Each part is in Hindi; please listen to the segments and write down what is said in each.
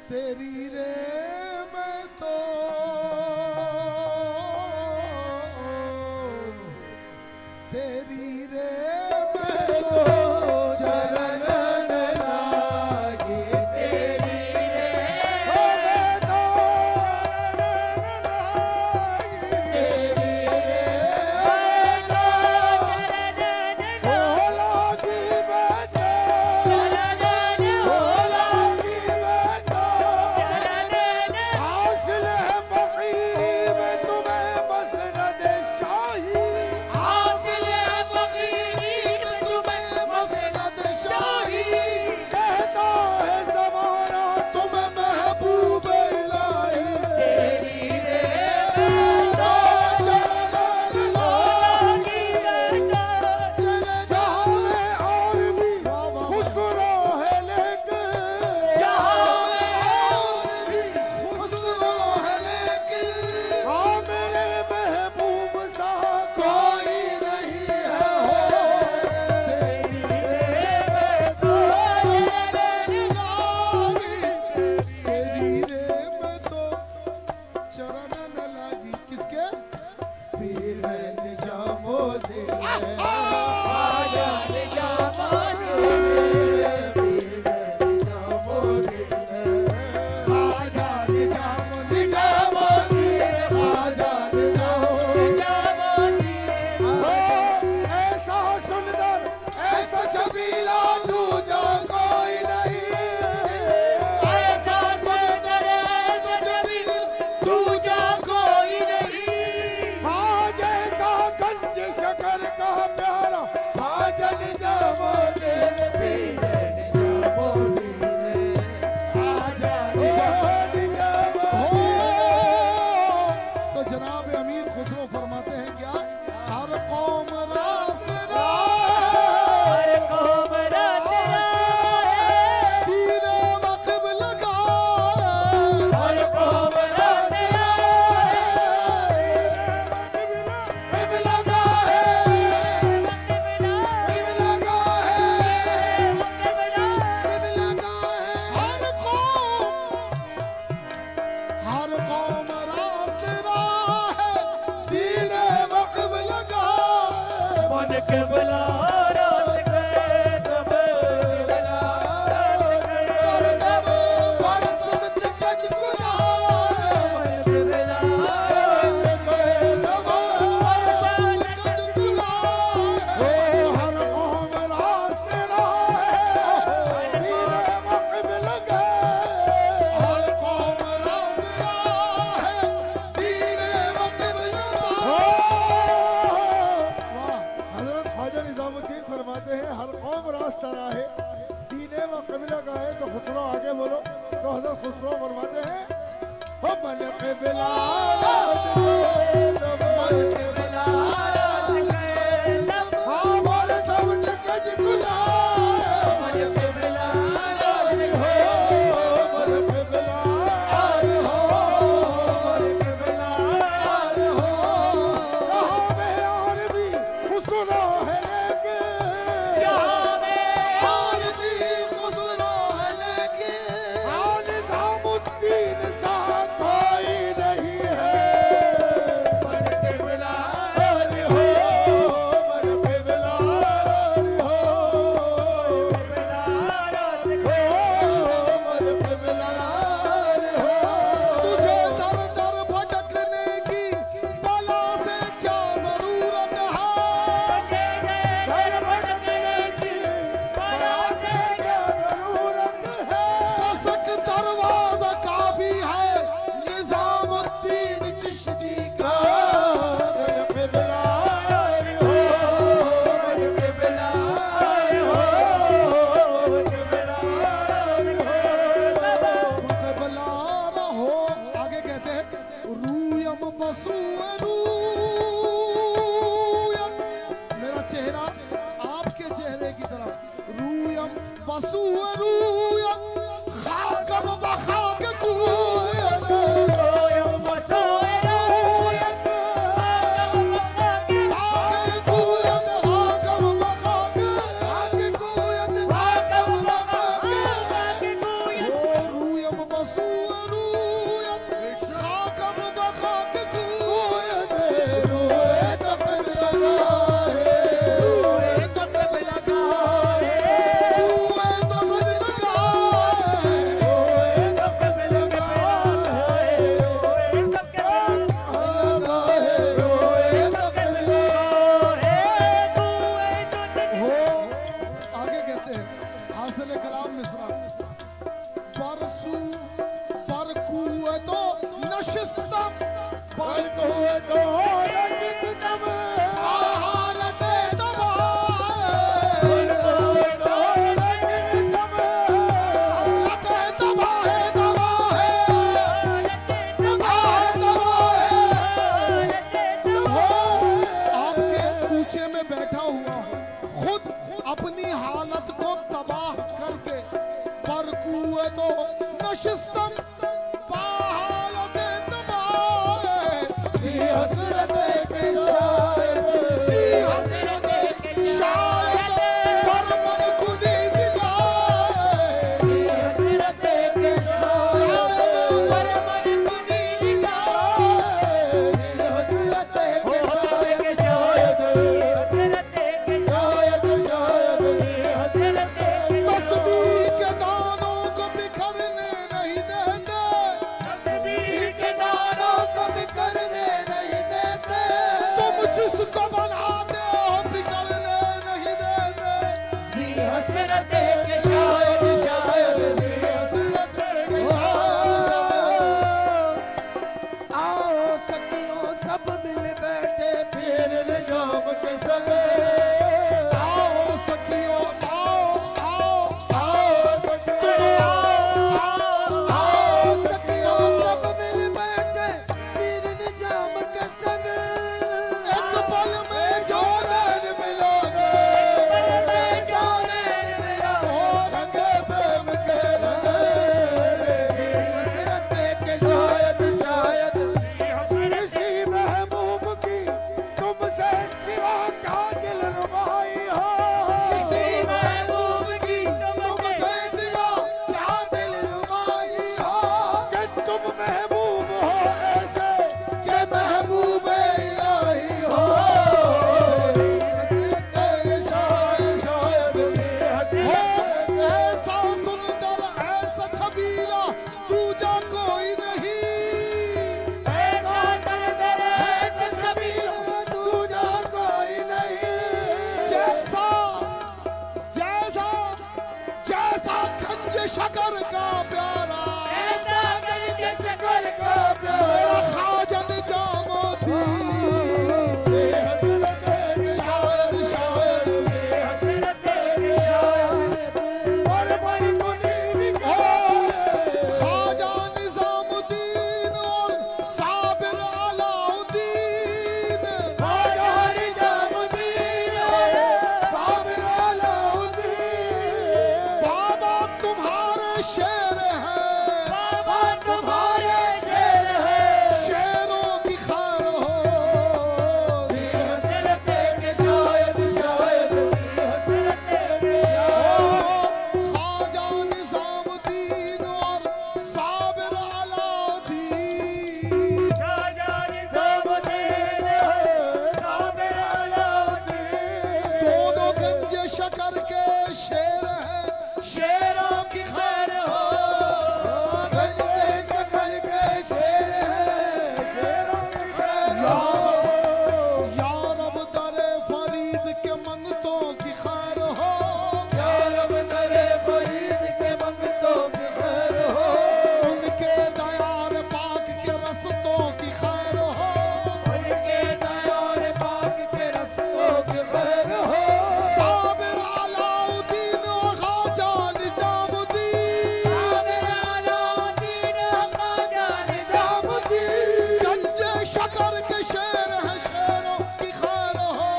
तेरी रे मैं तो तेरी रे मैं तो चरण लागी तेरी रे मैं तो तेरी रे मैं तो हो लागी मैं तो चरण हो लागी मैं तो हासिल है फकीर में तुम्हें मसनद शाही हासिल है फकीर में तुम्हें मसनद शाही कहता है ज़माना तुम्हें महबूब इलाही तेरी रे बेटा चरण लागी बेटा चले जहाँ में और भी खुसरो है लेकिन जहाँ में और भी खुसरो है लेकिन हाँ मेरे महबूब सा कोई नहीं है हो तेरी रे बेटा चरण लागी तेरी रे मैं तो चरण न लागी किसके पीर निजामो दिल आजा निजामो दिल पीर निजामो दिल आजा निजामो निजामो दिल आजा निजामो दिल ऐसा सुंदर ऐसा छबीला दूजा कोई नहीं ऐसा सुंदर ऐसा छबीला दूजा कोई नहीं हाँ जैसा गंज शकर का प्यारा हाजन जामो दिल पीर निजामो दिल आजा निजामो तो जनाब अमीर खुसरो फरमाते हैं क्या हर कौम रास्ता हर कौम दीने वक़्फ़ लगा हर कौम रास्ता लगा है लगा है लगा है हर कौम रास्ता है दीने वक़्फ़ लगा मन के बुला रात गए तब बुला कर तब बरसत गज गुला मन के बुला गए तब बरसत गज गुला हो हर कौम रास्ते है दीने वक़्फ़ लगा हर कौम रास्ता है दीने वक़्फ़ लगा वाह हजरत ख्वाजा निजामुद्दीन फरमाते हैं हर कौम रास्ता है दीने व क़िबला का है तो खुसरो आगे बोलो तो हजरत खुसरो फरमाते हैं हो मन क़िबला मन क़िबला हाँ बोल सब गज गुला मन क़िबला हो मन क़िबला हो मन क़िबला हो कहाँ में और भी खुसरो है लेकिन जहाँ में और भी खुसरो है लेकिन हाँ निज़ामुद्दीन सा कोई नहीं है मन क़िबला हो मन क़िबला हो मन क़िबला हो तुझे दर दर भटकने की बला से क्या जरूरत है दर भटकने की बला से क्या जरूरत है कसक दरवाजा काफी है निजामुद्दीन चिश्ती का मन क़िबला हो मन क़िबला हो मन क़िबला हो नशिस्तम बर्क हुए तो रचित तब हालत तबाह बर्क हुए तो रचित तब हालत तबाह तबाह आपके कूचे में बैठा हुआ हो, खुद अपनी हालत को तबाह करके पर कुए तो नशिस्तम हालत तबाह सी हसरत के शायद सी हसरत शायद पर मन खुदी निगाह सी हसरत के शायद पर मन खुदी निगाह सी हसरत के शायद शायद तस्बीह के दानों को बिखरने नहीं देते तुम जिसको बनाते हो बिगड़ने नहीं देते हसरत के शायद शायद हसरत के आओ सखियों सब मिल बैठे फिर निजाम के संग आओ सखियों आओ आओ आओ तुम आओ सखियों सब मिल बैठे फिर निजाम के संग एक पल में जो नैन मिलोगे ओ रंगे प्रेम के रंगे हसरत के शायद शायद किसी महबूब की तुमसे सिवा का दिल रुबाई हो किसी महबूब की तुमसे सिवा क्या दिल रुबाई हो कि तुम महबूब हो ऐसे के महबूब इलाही हो हसरत के शायद शायद ऐसा सुंदर ऐसा छबीला दूजा कोई नहीं ऐसे छबीला दूजा कोई नहीं जैसा जैसा जैसा खंज शकर का प्यारा ऐसा गंज चकर का प्यारा मेरा ख्वाजा निजामुद्दीन शायर शायर ख्वाजा निजामुद्दीन और साबिर अलाउद्दीन बाबा तुम्हारे शेर हैं शेरों की खार हो ख्वाजा निजामुद्दीन और साबिर अलाउद्दीन दोनों गंज शकर के शेर हैं शेरों की खैर हो गंज शकर के शेर है शेरों की खैर हो या रब दरे फरीद के मंगतों की खैर हो या रब दरे फरीद के मंगतों की खैर हो उनके दयार पाक के रस्तों की खैर हो उनके दयार पाक के रस्तों की खैर हो साबिर अलाउद्दीन और ख्वाजा निजामुद्दीन गंज शकर के शेर हैं शेरों की खैर हो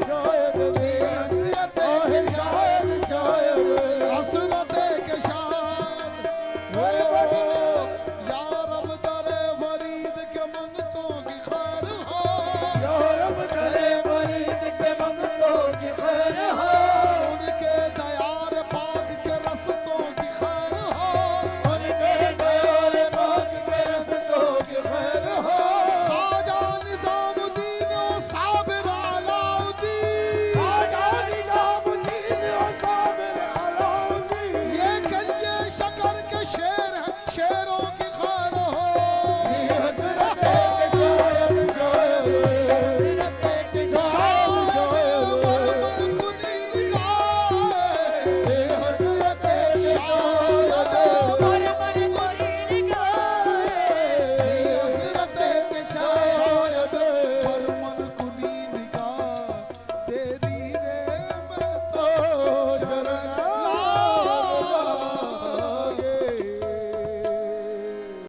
शायद